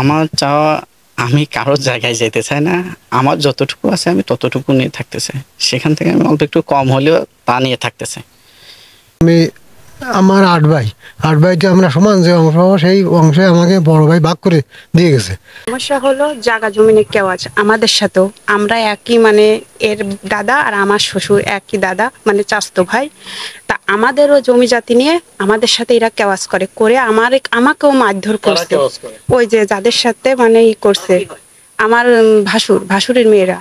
আমার চাওয়া, আমি কারোর জায়গায় যেতে চাই না। আমার যতটুকু আছে আমি ততটুকু নিয়ে থাকতে চাই। সেখান থেকে আমি অল্প একটু কম হলেও তা নিয়ে থাকতে চাই। আমি আমার ৮ ভাই, ৮ ভাইতে আমরা সমান যে অংশ, সেই অংশে আমাকে বড় ভাই ভাগ করে দিয়ে গেছে। সমস্যা হলো জায়গা জমিনের কেওয়াজ আমাদের সাথেও, আমরা একই মানে এর দাদা আর আমার শ্বশুর একই দাদা, মানে চাচতো ভাই। তা আমাদেরও জমি জাতি নিয়ে আমাদের সাথে এরা কেওয়াজ করে আমাকেও মারধর করছে। ওই যে যাদের সাথে মানে করছে আমার ভাসুরের মেয়েরা।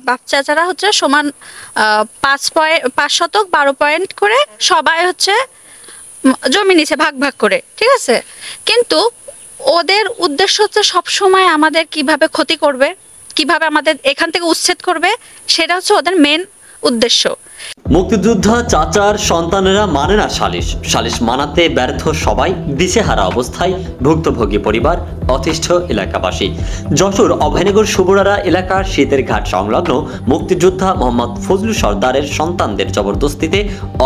বাপ চাচারা হচ্ছে সমান 5 শতক 12 পয়েন্ট করে সবাই হচ্ছে জমি নিছে ভাগ ভাগ করে, ঠিক আছে। কিন্তু ওদের উদ্দেশ্য হচ্ছে সবসময় আমাদের কিভাবে ক্ষতি করবে, কিভাবে আমাদের এখান থেকে উচ্ছেদ করবে, সেটা হচ্ছে ওদের মেন উদ্দেশ্য। মুক্তিযোদ্ধা চাচার সন্তানেরা মানে না সালিশ, সালিশ মানাতে ব্যর্থ সবাই, দিশেহারা অবস্থায় ভুক্তভোগী পরিবার, অতিষ্ঠ এলাকাবাসী। যশোর অভয়নগর শুভরারা এলাকার শীতের ঘাট সংলগ্ন মুক্তিযোদ্ধা মোহাম্মদ ফজলু সর্দারের সন্তানদের জবরদস্তিতে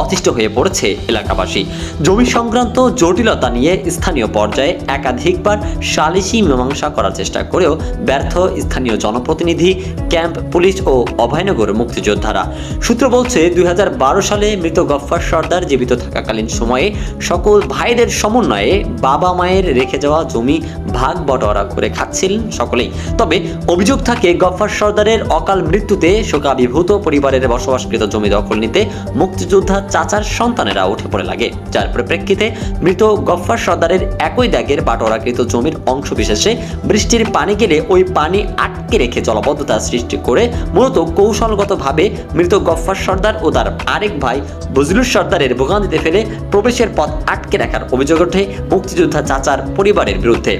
অতিষ্ঠ হয়ে পড়েছে এলাকাবাসী। জমি সংক্রান্ত জটিলতা নিয়ে স্থানীয় পর্যায়ে একাধিকবার সালিশি মীমাংসা করার চেষ্টা করেও ব্যর্থ স্থানীয় জনপ্রতিনিধি, ক্যাম্প পুলিশ ও অভয়নগর মুক্তিযোদ্ধারা। সূত্র বলছে 2012 সালে মৃত গফফার সর্দার জীবিত থাকাকালীন সময়ে সকল ভাইদের সমন্বয়ে বাবা মায়ের রেখে যাওয়া জমি ভাগ বটোয়ারা করে খাচ্ছিলেন সকলেই। তবে অভিযোগ থাকে গফফার সর্দারের অকাল মৃত্যুতে শোকাভিভূত পরিবারের বসবাসকৃত জমি দখল নিতে মুক্তিযোদ্ধা চাচার সন্তানেরা উঠে পড়ে লাগে, যার পরিপ্রেক্ষিতে মৃত গফফার সর্দারের একই দাগের বাটোয়ারাকৃত জমির অংশ বিশেষে বৃষ্টির পানি গেলে ওই পানি আটকে রেখে জলাবদ্ধতা সৃষ্টি করে মূলত কৌশলগতভাবে মৃত গফফার সর্দার ও তার আরেক ভাই বজলুর সর্দারের ভোগান্তিতে ফেলে প্রবেশের পথ আটকে রাখার অভিযোগ ওঠে মুক্তিযোদ্ধা চাচার পরিবারের বিরুদ্ধে।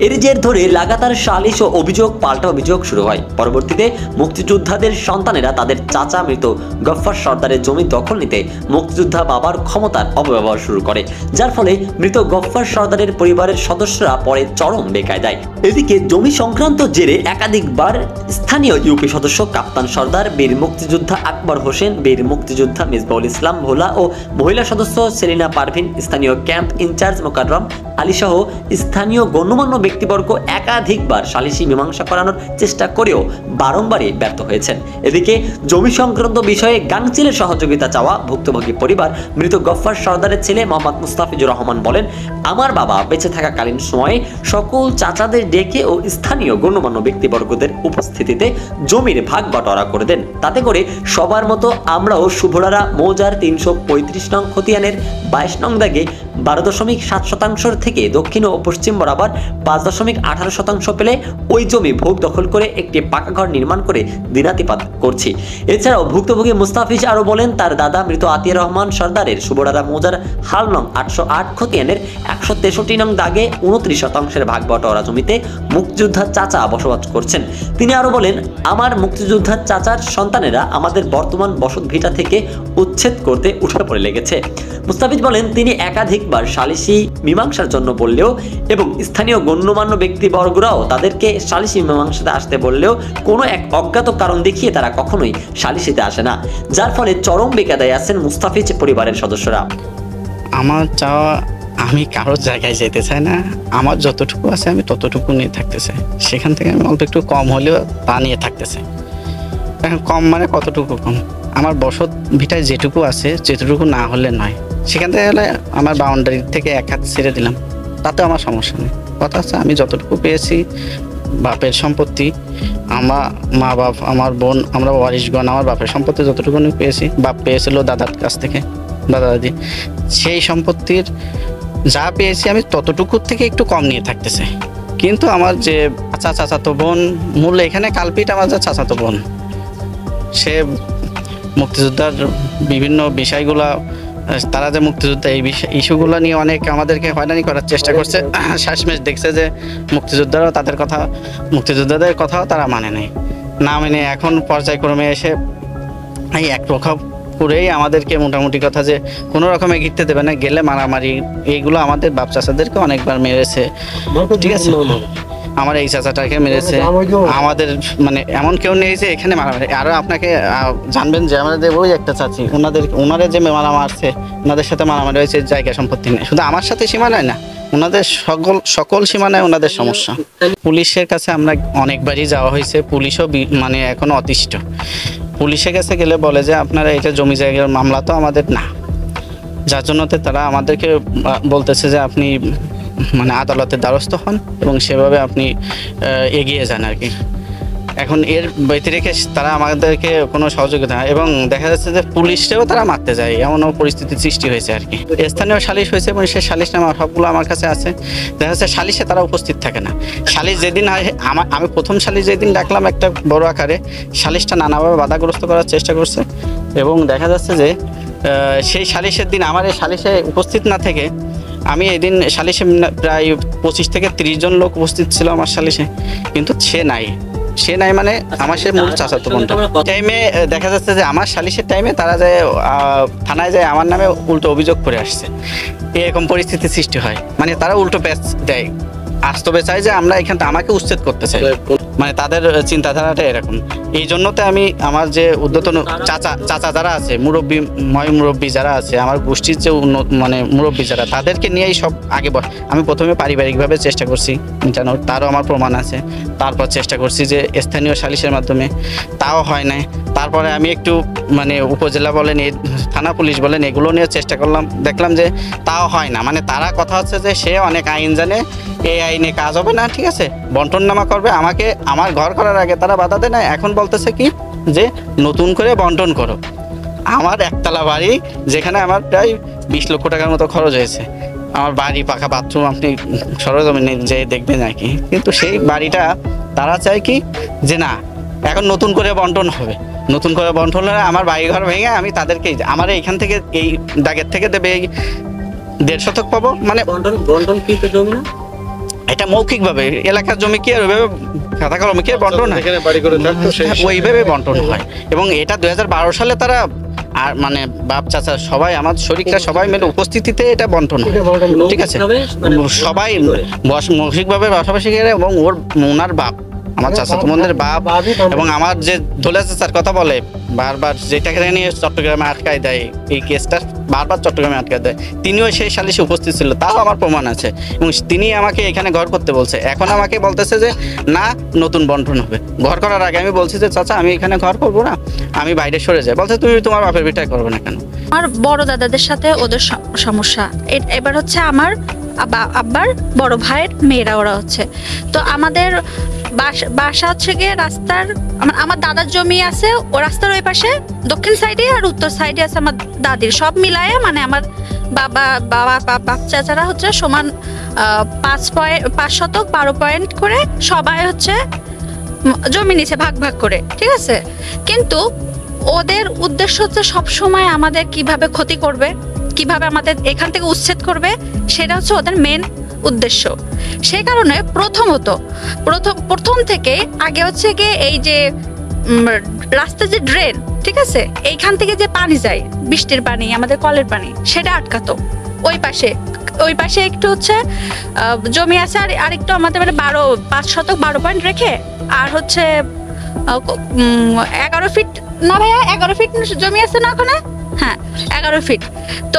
এর জের ধরে লাগাতার সালিশ ও অভিযোগ পাল্টা অভিযোগ শুরু হয়। পরবর্তীতে মুক্তিযোদ্ধাদের সন্তানেরা তাদের চাচা মৃত গফফার সর্দারের জমি দখল নিতে মুক্তিযোদ্ধা বাবার ক্ষমতার অপব্যবহার শুরু করে, যার ফলে মৃত গফফার সর্দারের পরিবারের সদস্যরা পরে চরম বেকায়দায়। এদিকে জমি সংক্রান্ত জেরে একাধিকবার স্থানীয় ইউপি সদস্য কাপ্তান সর্দার, বীর মুক্তিযোদ্ধা আকবর হোসেন, বীর মুক্তিযোদ্ধা মিসবাউল ইসলাম ভোলা ও মহিলা সদস্য সেলিনা পারভিন, স্থানীয় ক্যাম্প ইনচার্জ মোকাররম আলী সহ স্থানীয় গণ্যমান্য ব্যক্তিবর্গ একাধিকবার সালিশি মীমাংসা করানোর চেষ্টা করেও বারংবারই ব্যর্থ হয়েছেন। এদিকে জমি সংক্রান্ত বিষয়ে গাংচিলের সহযোগিতা চাওয়া ভুক্তভোগী পরিবার মৃত গফফার সর্দারের ছেলে মোহাম্মদ মুস্তাফিজুর রহমান বলেন, আমার বাবা বেঁচে থাকাকালীন সময়ে সকল চাচাদের ডেকে ও স্থানীয় গণ্যমান্য ব্যক্তিবর্গদের উপস্থিতিতে জমির ভাগ বাটোয়ারা করে দেন। তাতে করে সবার মতো আমরাও শুভরারা মৌজার 335 নং খতিয়ানের 22 নং দাগে 12.7% থেকে দক্ষিণ ও পশ্চিম বরাবর 5.18% পেলে ওই জমি ভোগ দখল করে একটি পাকা ঘর নির্মাণ করে দিনাতিপাত করছি। এছাড়াও ভুক্তভোগী মুস্তাফিজ আরও বলেন, তার দাদা মৃত আতিয়া রহমান সর্দারের শুভরারা মৌজার হাল নং 808 খতিয়ানের 163 নং দাগে 29% ভাগ বটোয়ারা জমিতে মুক্তিযোদ্ধা চাচা বসবাস করছেন। তিনি আরও বলেন, আমার মুক্তিযোদ্ধা চাচার সন্তানেরা আমাদের বর্তমান বসত ভিটা থেকে উচ্ছেদ করতে উঠে পড়ে লেগেছে। মুস্তাফিজ বলেন, তিনি একাধিকবার সালিশি মীমাংসার জন্য বললেও এবং স্থানীয় গণ্যমান্য ব্যক্তিবর্গরাও তাদেরকে সালিশি মীমাংসাতে আসতে বললেও কোনো এক অজ্ঞাত কারণ দেখিয়ে তারা কখনোই সালিশিতে আসে না, যার ফলে চরম বেকায়দায় আছেন মুস্তাফিজ পরিবারের সদস্যরা। আমার চাওয়া, আমি কারোর জায়গায় যেতে চাই না। আমার যতটুকু আছে আমি ততটুকু নিয়ে থাকতে চাই। সেখান থেকে আমি অল্প একটু কম হলেও তা নিয়ে থাকতে চাই। এখন কম মানে কতটুকু কম? আমার বসত ভিটায় যেটুকু আছে, যেটুকু না হলে নয়। সেখান থেকে হলে আমার বাউন্ডারি থেকে এক হাত ছেড়ে দিলাম, তাতেও আমার সমস্যা নেই। কথা হচ্ছে আমি যতটুকু পেয়েছি বাপের সম্পত্তি, আমার মা বাপ, আমার বোন, আমরা ওয়ারিশগণ, আমার বাপের সম্পত্তি যতটুকু পেয়েছি, বাপ পেয়েছিল দাদার কাছ থেকে, দাদা দাদি, সেই সম্পত্তির যা পেয়েছি আমি ততটুকুর থেকে একটু কম নিয়ে থাকতে চাই। কিন্তু আমার যে চাচাতো বোন, মূল এখানে কালপিট আমার যে চাচাতো বোন, সে মুক্তিযোদ্ধার বিভিন্ন বিষয়গুলা, তারা যে মুক্তিযোদ্ধা এই ইস্যুগুলো নিয়ে অনেক আমাদেরকে হয়রানি করার চেষ্টা করছে। শেষমেশ দেখছে যে মুক্তিযোদ্ধারাও মুক্তিযোদ্ধাদের কথাও তারা মানে নাই, না মেনে এখন পর্যায়ক্রমে এসে এই একরকম করেই আমাদেরকে মোটামুটি কথা যে কোনো রকমে ঘিরতে দেবে না, গেলে মারামারি, এইগুলো আমাদের বাপ চাচাদেরকে অনেকবার মেরেছে। ঠিক আছে, আমার এই চাচাটাকে মেরেছে, আমাদের মানে এমন কেউ নেই যে এখানে মারামারি। আরও আপনাকে জানবেন যে আমাদের ওই একটা চাচি, ওনারা যে মারা মারছে, ওনাদের সাথে মারামারি হয়েছে জায়গা সম্পত্তি নেই। শুধু আমার সাথে সীমা নয় না, ওনাদের সকল সীমানায় ওনাদের সমস্যা। পুলিশের কাছে আমরা অনেকবারই যাওয়া হয়েছে, পুলিশও মানে এখনো অতিষ্ঠ। পুলিশের কাছে গেলে বলে যে আপনারা এটা জমি জায়গার মামলা তো আমাদের না, যার জন্য তারা আমাদেরকে বলতেছে যে আপনি মানে আদালতের দ্বারস্থ হন এবং সেভাবে আপনি এগিয়ে যান আর কি। এখন এর ব্যতিরেকে তারা আমাদেরকে কোনো সহযোগিতা, এবং দেখা যাচ্ছে যে পুলিশকেও তারা মারতে যায়, এমনও পরিস্থিতির সৃষ্টি হয়েছে আর কি। স্থানীয় সালিশ হয়েছে এবং সেই সালিশনামা সবগুলো আমার কাছে আছে। দেখা যাচ্ছে সালিশে তারা উপস্থিত থাকে না। সালিশ যেদিন হয়, আমি প্রথম সালিশ যেদিন ডাকলাম একটা বড় আকারে, সালিশটা নানাভাবে বাধাগ্রস্ত করার চেষ্টা করছে এবং দেখা যাচ্ছে যে সেই সালিশের দিন আমার এই সালিশে উপস্থিত না থেকে, আমি এদিন সালিশে প্রায় 25 থেকে 30 জন লোক উপস্থিত ছিল আমার সালিশে, কিন্তু সে নাই মানে আমার সে মূল চাচাতো বোনটা। টাইমে দেখা যাচ্ছে যে আমার সালিশের টাইমে তারা যায় থানায় যায় আমার নামে উল্টো অভিযোগ করে আসছে, এরকম পরিস্থিতির সৃষ্টি হয়। মানে তারা উল্টো প্যাচ দেয়, বাস্তবে চাই যে আমরা এখান থেকে আমাকে উচ্ছেদ করতে চাই, মানে তাদের চিন্তাধারাটা এরকম। এই জন্য তো আমি আমার যে উদ্যতন চাচা যারা আছে, মুরব্বী যারা আছে, আমার গোষ্ঠীর যে মানে মুরব্বী যারা, তাদেরকে নিয়েই সব আগে আমি প্রথমে পারিবারিকভাবে চেষ্টা করছি মেটানোর, তারও আমার প্রমাণ আছে। তারপর চেষ্টা করছি যে স্থানীয় সালিশের মাধ্যমে, তাও হয় নাই। তারপরে আমি একটু মানে উপজেলা বলেন, থানা পুলিশ বলেন, এগুলো নিয়ে চেষ্টা করলাম, দেখলাম যে তাও হয় না। মানে তারা কথা হচ্ছে যে সে অনেক আইন জানে, এই আইনে কাজ হবে না, ঠিক আছে, বন্টননামা করবে। আমাকে আমার ঘর করার আগে তারা বাধা দেয় না, এখন বলতেছে কি যে নতুন করে বন্টন করো। আমার একতলা বাড়ি, যেখানে আমার প্রায় 20 লক্ষ টাকার মতো খরচ হয়েছে, আমার বাড়ি, পাকা বাথরুম, আপনি সরজমিনে যে দেখবেন আর কি। কিন্তু সেই বাড়িটা তারা চায় কি যে না, এখন নতুন করে বন্টন হবে, নতুন করে বন্টন হলে আমার বাড়ি ঘর ভেঙে আমি তাদেরকেই, আমার এইখান থেকে এই দাগের থেকে দেবে 1.5 শতক পাবো। মানে বন্টন কি তো জমি না, এটা মৌখিকভাবে এলাকার জমি কি আর ওইভাবে খাতা কলমে কি বন্টন হয়, ওইভাবে বন্টন হয়। এবং এটা 2012 সালে তারা আর মানে বাপ চাচা সবাই, আমার শরীরটা সবাই মিলে উপস্থিতিতে এটা বন্টন হয়, ঠিক আছে, সবাই মৌখিকভাবে পাশাপাশি গেলে। এবং ওনার বাপ, আমার চাচাতো বোনদের বাপ, এবং আমার যে দোলা চাচার কথা বলে বারবার, যেটাকে নিয়ে চট্টগ্রামে আটকায় দেয়, এই কেসটা বারবার চট্টগ্রামে আটকায় দেয়, তিনিও সেই সালিশে উপস্থিত ছিল, তাও আমার প্রমাণ আছে। এবং তিনি আমাকে এখানে ঘর করতে বলছে। এখন আমাকে বলতেছে যে না, নতুন বন্টন হবে। ঘর করার আগে আমি বলছি যে চাচা আমি এখানে ঘর করবো না, আমি বাইরে সরে যাই। বলছে তুমি তোমার বাপের ভিটায় করবে না কেন? আমার বড় দাদাদের সাথে ওদের সমস্যা। এবার হচ্ছে আমার আব্বার বড় ভাইয়ের মেয়েরা, ওরা হচ্ছে তো আমাদের বাসা হচ্ছে গিয়ে রাস্তার, আমার দাদার জমি আছে ও রাস্তার ওই পাশে, দক্ষিণ সাইডে আর উত্তর সাইডে আছে আমার দাদির। সব মিলায়ে মানে আমার বাবা চাচারা হচ্ছে সমান 5 শতক 12 পয়েন্ট করে সবাই হচ্ছে জমি নিছে ভাগ ভাগ করে, ঠিক আছে। কিন্তু ওদের উদ্দেশ্য হচ্ছে সবসময় আমাদের কিভাবে ক্ষতি করবে, কিভাবে আমাদের এখান থেকে উচ্ছেদ করবে, সেটা হচ্ছে ওদের মেন উদ্দেশ্য। সেই কারণে প্রথম থেকে আগে হচ্ছে গিয়ে এই যে রাস্তা যে ড্রেন, ঠিক আছে, এইখান থেকে যে পানি যায়, বৃষ্টির পানি, আমাদের কলের পানি, সেটা আটকাতো। ওই পাশে একটু হচ্ছে জমি আছে, আর একটু আমাদের মানে 5 শতক 12 পয়েন্ট রেখে, আর হচ্ছে 11 ফিট না ভাইয়া, 11 ফিট জমি আছে না ওখানে, হ্যাঁ 11 ফিট। তো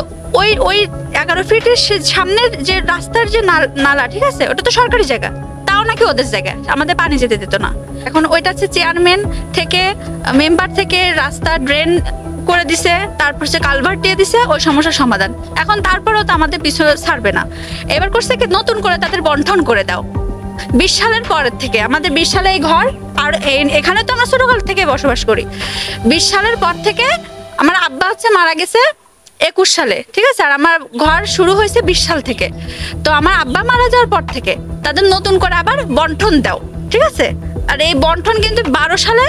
ওই 11 ফিটের সামনের যে রাস্তার যে নালা, ঠিক আছে, ওটা তো সরকারি জায়গা, তাও নাকি ওদের জায়গা, আমাদের পানি যেতে দিত না। এখন ওইটা হচ্ছে চেয়ারম্যান থেকে, মেম্বার থেকে রাস্তা ড্রেন করে দিছে, তারপর সে কালভার্ট দিয়ে দিছে, ওই সমস্যার সমাধান। এখন তারপরেও তো আমাদের পিছু ছাড়বে না। এবার করছে কি, নতুন করে তাদের বন্টন করে দাও। 20 সালের পরের থেকে আমাদের 20 সালে এই ঘর, আর এখানে তো আমরা ছোটকাল থেকে বসবাস করি। 20 সালের পর থেকে আমার আব্বা হচ্ছে মারা গেছে 21 সালে, ঠিক আছে, আর আমার ঘর শুরু হয়েছে 20 সাল থেকে। তো আমার আব্বা মারা যাওয়ার পর থেকে তাদের নতুন করে আবার বন্টন দাও, ঠিক আছে। আর এই বন্টন কিন্তু 12 সালে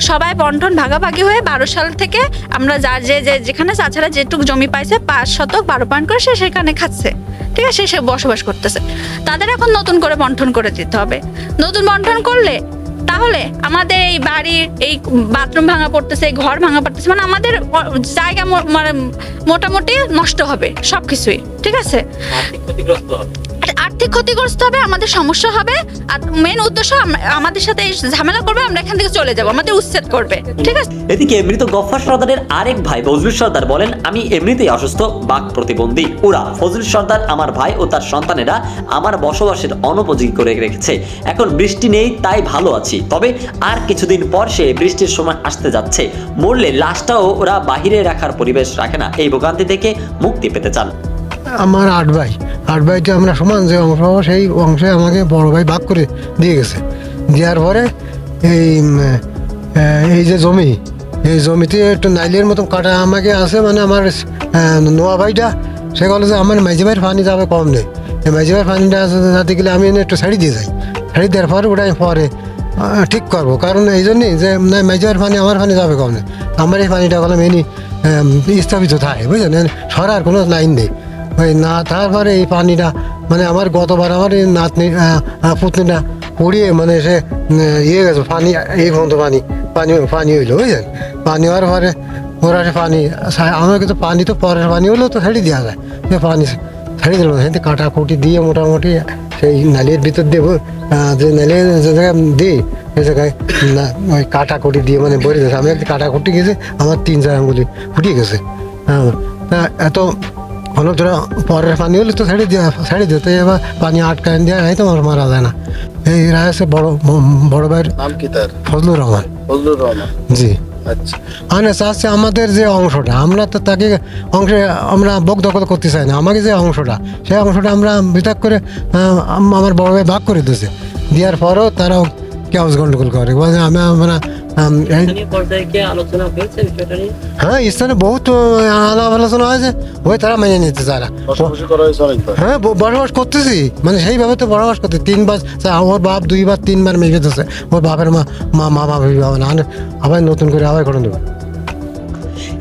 সবাই বন্টন ভাগাভাগি হয়ে 12 সাল থেকে আমরা যার যেখানে চাচারা যেটুকু জমি পাইছে 5 শতক 12 পয়েন্ট করে সে সেখানে খাচ্ছে, ঠিক আছে, সে বসবাস করতেছে। তাদের এখন নতুন করে বন্টন করে দিতে হবে। নতুন বন্টন করলে তাহলে আমাদের এই বাড়ির এই বাথরুম ভাঙা পড়তেছে, এই ঘর ভাঙা পড়তেছে, মানে আমাদের জায়গা মানে মোটামুটি নষ্ট হবে সবকিছুই, ঠিক আছে, আর্থিক ক্ষতিগ্রস্ত হবে, আমাদের সমস্যা হবে, আর মেন উদ্দেশ্য আমাদের সাথে এই ঝামেলা করবে, আমরা এখান থেকে চলে যাব, আমাদের উচ্ছেদ করবে, ঠিক আছে। এদিকে মৃত গফফার সর্দারের আরেক ভাই ফজলুল সর্দার বলেন, আমি এমনিতেই অসুস্থ, বাক প্রতিবন্ধী। ওরা ফজলুল সর্দার আমার ভাই ও তার সন্তানেরা আমার বসবাসের অনুপযোগী করে রেখেছে। এখন বৃষ্টি নেই তাই ভালো আছি, তবে আর কিছুদিন পর সে বৃষ্টির সময় আসতে যাচ্ছে, মরলে লাশটাও ওরা বাহিরে রাখার পরিবেশ রাখে না। এই ভোগান্তি থেকে মুক্তি পেতে চান। আমার 8 ভাই, 8 ভাইতে আমরা সমান যে অংশ পাবো সেই অংশে আমাকে বড় ভাই ভাগ করে দিয়ে গেছে। দেওয়ার পরে এই যে জমি, এই জমিতে একটু নাইলের মতন কাটা আমাকে আছে, মানে আমার নোয়া ভাইটা সে বলে যে আমার মাঝি ভাইয়ের পানি যাবে কম নেই, এই মাঝি ভাইয়ের পানিটা যাতে গেলে আমি একটু ছাড়ি দিয়ে যাই, ছাড়ি দেওয়ার পরে ওটা আমি পরে ঠিক করবো। কারণ এই জন্যই যে না মাঝি ভাইয়ের পানি আমার পানি যাবে কম নেই, আমার এই পানিটা বলে মেনি স্থাপিত থাকে, বুঝলেন, সরার কোনো লাইন নেই। ওই না তারপরে এই পানিটা মানে আমার গতবার আমার এই নাতনি পুতনিটা পড়িয়ে মানে সে ইয়ে গেছে, পানি এই পর্যন্ত পানি হইলো, বুঝলেন। পানি হওয়ার পরে ওরা সে পানি আমার কিন্তু পানি তো পরের পানি হলেও তো ছেড়ে দেওয়া যায়, সে পানি ছেড়ে দিল, সেটা কাটাকুটি দিয়ে মোটামুটি সেই নালির ভিতর দিয়ে যে নালি যে জায়গায় দিই সেই জায়গায় ওই কাটাকুটি দিয়ে মানে ভরে দিয়েছে। আমি একটা কাটাকুটি গেছে, আমার 3-4 আঙ্গুলি ফুটিয়ে গেছে। হ্যাঁ, তা এত হলো তোরা পরের পানি হলে তো ছেড়ে দিতে, এবার পানি আটকায় দেওয়া হয় তো মারা যায় না। এই রায় আছে বড় ভাইয়ের নাম কি তার? ফজলুর রহমান। ফজলুর রহমান। জি। আচ্ছা, মানে চাচ্ছে আমাদের যে অংশটা, আমরা তো তাকে অংশে আমরা বক দখল করতে চাই না, আমাকে যে অংশটা সেই অংশটা আমরা বিতাক করে আমার বড় ভাই ভাগ করে দিয়েছে। দেওয়ার পরেও তারাও কেউস গন্ডগোল করে, বলে আমরা হ্যাঁ স্থানে বহুত আলাপ আলোচনা হয়েছে, ওই তারা মেনে নিতে চায় না। হ্যাঁ বসবাস করতেছি, মানে সেইভাবে তো বসবাস করতে 3 বার ওর বাপ 2 বার 3 বার মেয়ে গেছে, ওর বাপের মা না আবার নতুন করে আবার করে দেবে।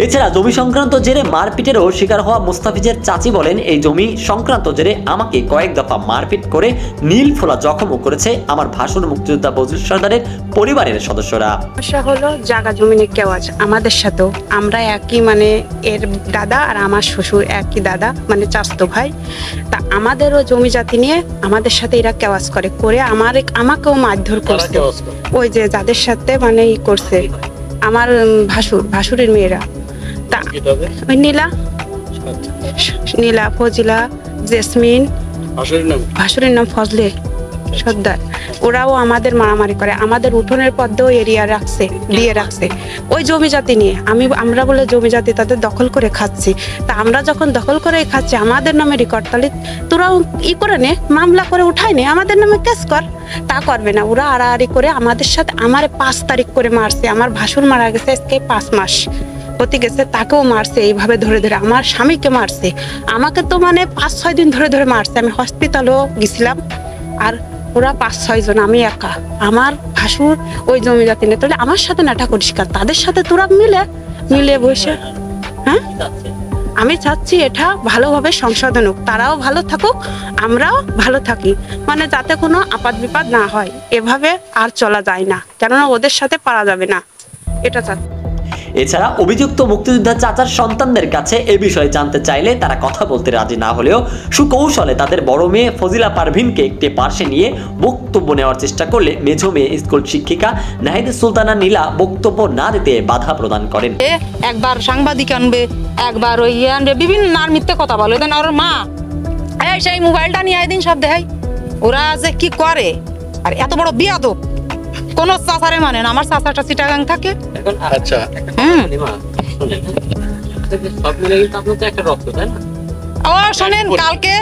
এছাড়া জমি সংক্রান্ত জেরে মারপিটেরও শিকার হওয়া মুস্তাফিজের চাচি বলেন, এই জমি সংক্রান্ত জেরে আমাকে কয়েক দফা মারপিট করে নীল ফোলা জখমও করেছে আমার ভাসুর মুক্তিযোদ্ধা ফজলুল সর্দারের পরিবারের সদস্যরা। সমস্যা হলো জায়গা জমিনে কেউ আছে আমাদের সাথেও, আমরা একই মানে এর দাদা আর আমার শ্বশুর একই দাদা, মানে চাচতো ভাই। তা আমাদেরও জমি জাতি নিয়ে আমাদের সাথে এরা কেওয়াজ করে আমাকেও মারধর করছে, ওই যে যাদের সাথে মানে ই করছে আমার ভাসুরের মেয়েরা। তা ওই নীলা ফজিলা জেসমিন, ভাসুরের নাম ফজলে সর্দার, ওরাও আমাদের মারামারি করে, আমাদের উঠোনের পদ্মেও এরিয়া দিয়ে রাখছে ওই জমি জাতি নিয়ে। আমরা বলে জমি জাতি তাদের দখল করে খাচ্ছি, তা আমরা যখন দখল করে খাচ্ছি আমাদের নামে রেকর্ড, তাহলে তোরাও ই করে নে, মামলা করে উঠাই নে, আমাদের নামে কেস কর। তা করবে না, ওরা আড়াআড়ি করে আমাদের সাথে আমার 5 তারিখ করে মারছে। আমার ভাসুর মারা গেছে আজকে 5 মাস হতে গেছে, তাকেও মারছে এইভাবে ধরে ধরে, আমার স্বামীকে মারছে, আমাকে তো মানে 5-6 দিন ধরে মারছে। আমি হসপিটালেও গেছিলাম, আর ওরা 5-6 জন, আমি একা। আমার ভাসুর ওই জমি জাতি নেই, তাহলে আমার সাথে নাটা করিস কার, তাদের সাথে তোরা মিলে বসে। হ্যাঁ, আমি চাচ্ছি এটা ভালোভাবে সংশোধন হোক, তারাও ভালো থাকুক, আমরাও ভালো থাকি, মানে যাতে কোনো আপাত বিপাদ না হয়। এভাবে আর চলা যায় না, কেননা ওদের সাথে পারা যাবে না, এটা চাচ্ছি। এছাড়া অভিযুক্ত মুক্তিযোদ্ধা চাচার সন্তানদের কাছে এ বিষয়ে জানতে চাইলে তারা কথা বলতে রাজি না হলেও সুকৌশলে তাদের বড় মেয়ে ফজিলা পারভিনকে একটি পার্শ্বে নিয়ে বক্তব্য নেওয়ার চেষ্টা করলে মেঝো মেয়ে স্কুল শিক্ষিকা নাহিদা সুলতানা নীলা বক্তব্য না দিতে বাধা প্রদান করেন। একবার সাংবাদিক আনবে, একবার ওই আনবে, বিভিন্ন নার মিথ্যে কথা বলে। দেন ওর মা সেই মোবাইলটা নিয়ে একদিন সব দেখাই, ওরা যে কি করে, আর এত বড় বিয়াদব কোন চাচারে মানে না। আমার চাচাটা চিটাগাং থাকে। আচ্ছা, ও শোনেন, কালকে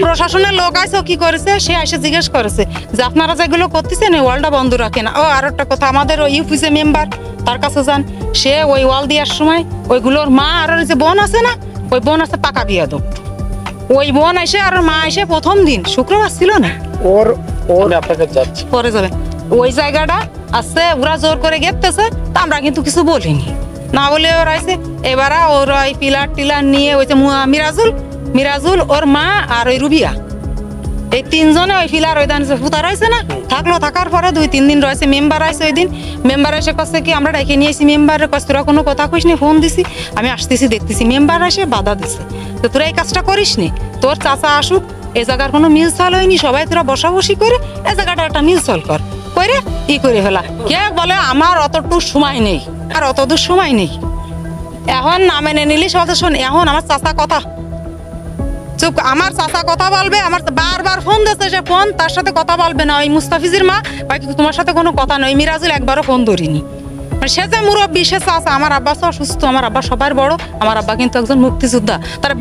প্রশাসনের লোক আছে, কি করেছে, সে এসে জিজ্ঞেস করেছে যে আপনারা যেগুলো করতেছেন ওই ওয়ালটা বন্ধ রাখেন। ও আর একটা কথা, আমাদের ওই ইউপিসি মেম্বার তার কাছে যান, সে ওই ওয়াল দেওয়ার সময় ওইগুলোর মা আর ওই যে বোন আছে না, ওই বোন আছে পাকা বিয়াদব। ওই বোন এসে আর মা এসে প্রথম দিন শুক্রবার ছিল না, ওর আপনাকে যাচ্ছে পরে যাবেন ওই জায়গাটা আছে, ওরা জোর করে গেতেছে, তা আমরা কিন্তু কিছু বলিনি, না বলে ওরা এসে এবার ওরা ওই পিলার টিলার নিয়ে ওই যে মিরাজুল ওর মা আর ওই রুবিয়া, এই 3 জনে ওই পিলার ওই দান ফুতা রয়েছে না, থাকার পরে 2-3 দিন রয়েছে। মেম্বার আসছে, ওই দিন মেম্বার এসে কাছে কি আমরা ডেকে নিয়েছি, মেম্বারের কাছে তোরা কোনো কথা কইস নি, ফোন দিছি, আমি আসতেছি দেখতেছি, মেম্বার এসে বাধা দিছে, তো তোরা এই কাজটা করিস নি, তোর চাচা আসুক এই জায়গার কোনো মিল চাল হয়নি, সবাই তোরা বসাবসি করে এই জায়গাটা একটা মিল চাল কর করে ই করে ফেলা। কে বলে আমার অতটুকু সময় নেই, আর অতদূর সময় নেই। এখন না মেনে নিলি সবাই শোন, এখন আমার চাচা কথা চুপ, আমার চাচা কথা বলবে, আমার বারবার ফোন দিচ্ছে, সে ফোন তার সাথে কথা বলবে না। ওই মুস্তাফিজের মা বাকি তোমার সাথে কোনো কথা নয়, মিরাজুল একবারও ফোন ধরিনি। মানে সে যে মুরব্বী, সে চাচা, আমার আব্বা তো অসুস্থ, আমার আব্বা সবার বড়, আমার আব্বা কিন্তু একজন মুক্তিযোদ্ধা। তারা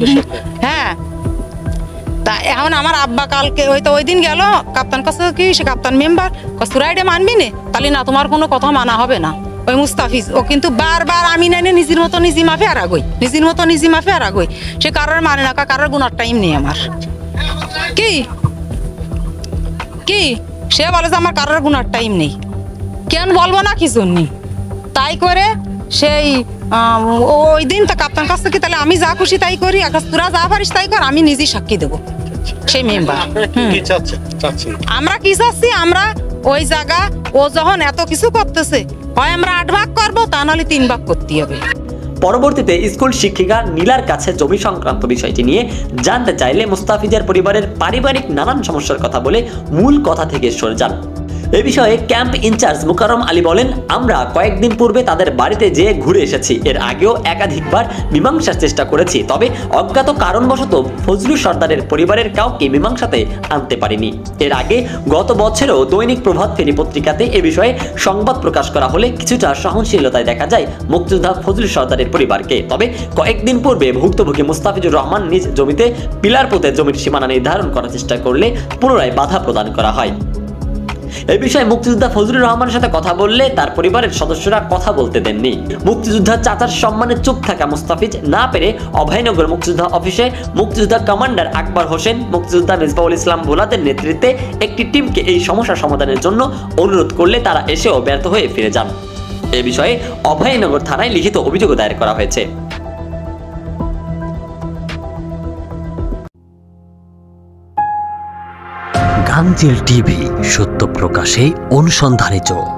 হ্যাঁ, তা এখন আমার আব্বা কালকে ওই দিন গেল কাপ্তান কাছে, কি সে কাপ্তান মেম্বার কস্তুরাইডে মানবি নে, তাহলে না তোমার কোনো কথা মানা হবে না। ওই মুস্তাফিজ ও কিন্তু বারবার আমি নাই নিজের মতো নিজে মাফে আর আগই, নিজের মতো নিজে মাফে আর আগই, সে কারোর মানে না, কারোর গুনার টাইম নেই আমার। কি কি সে বলে যে আমার কারোর গুনার টাইম নেই, কেন বলবো না কি জন্য? তাই করে সেই ওই দিন তা কাপ্তান কাছ থেকে, তাহলে আমি যা খুশি তাই করি, তোরা যা পারিস তাই কর, আমি নিজেই সাক্ষী দেবো সেই মেম্বার। কি চাচ্ছেন? আমরা কি চাচ্ছি, আমরা ওই জায়গা ও যখন এত কিছু করতেছে, হয় আমরা 8 ভাগ করবো, তা নাহলে 3 ভাগ করতে হবে। পরবর্তীতে স্কুল শিক্ষিকা নীলার কাছে জমি সংক্রান্ত বিষয়টি নিয়ে জানতে চাইলে মুস্তাফিজের পরিবারের পারিবারিক নানান সমস্যার কথা বলে মূল কথা থেকে সরে যান। এ বিষয়ে ক্যাম্প ইনচার্জ মুকাররম আলী বলেন, আমরা কয়েকদিন পূর্বে তাদের বাড়িতে যেয়ে ঘুরে এসেছি। এর আগেও একাধিকবার মীমাংসার চেষ্টা করেছি, তবে অজ্ঞাত কারণবশত ফজলু সর্দারের পরিবারের কাউকে মীমাংসাতে আনতে পারিনি। এর আগে গত বছরেও দৈনিক প্রভাত ফেরি পত্রিকাতে এ বিষয়ে সংবাদ প্রকাশ করা হলে কিছুটা সহনশীলতায় দেখা যায় মুক্তিযোদ্ধা ফজলু সর্দারের পরিবারকে। তবে কয়েকদিন পূর্বে ভুক্তভোগী মুস্তাফিজুর রহমান নিজ জমিতে পিলার পুঁতে জমির সীমানা নির্ধারণ করার চেষ্টা করলে পুনরায় বাধা প্রদান করা হয়। এই বিষয়ে মুক্তিযোদ্ধা ফজলুর রহমানের সাথে কথা বললে তার পরিবারের সদস্যরা কথা বলতে দেননি। মুক্তিযোদ্ধা চাচার সম্মানে চুপ থাকা মুস্তাফিজ না পেরে অভয়নগর মুক্তিযোদ্ধা অফিসে মুক্তিযোদ্ধা কমান্ডার আকবর হোসেন, মুক্তিযোদ্ধা মিসবাউল ইসলাম ভোলাদের নেতৃত্বে একটি টিমকে এই সমস্যা সমাধানের জন্য অনুরোধ করলে তারা এসেও ব্যর্থ হয়ে ফিরে যান। এ বিষয়ে অভয়নগর থানায় লিখিত অভিযোগ দায়ের করা হয়েছে। গাংচিল টিভি, সত্য প্রকাশে অনুসন্ধানী চোখ।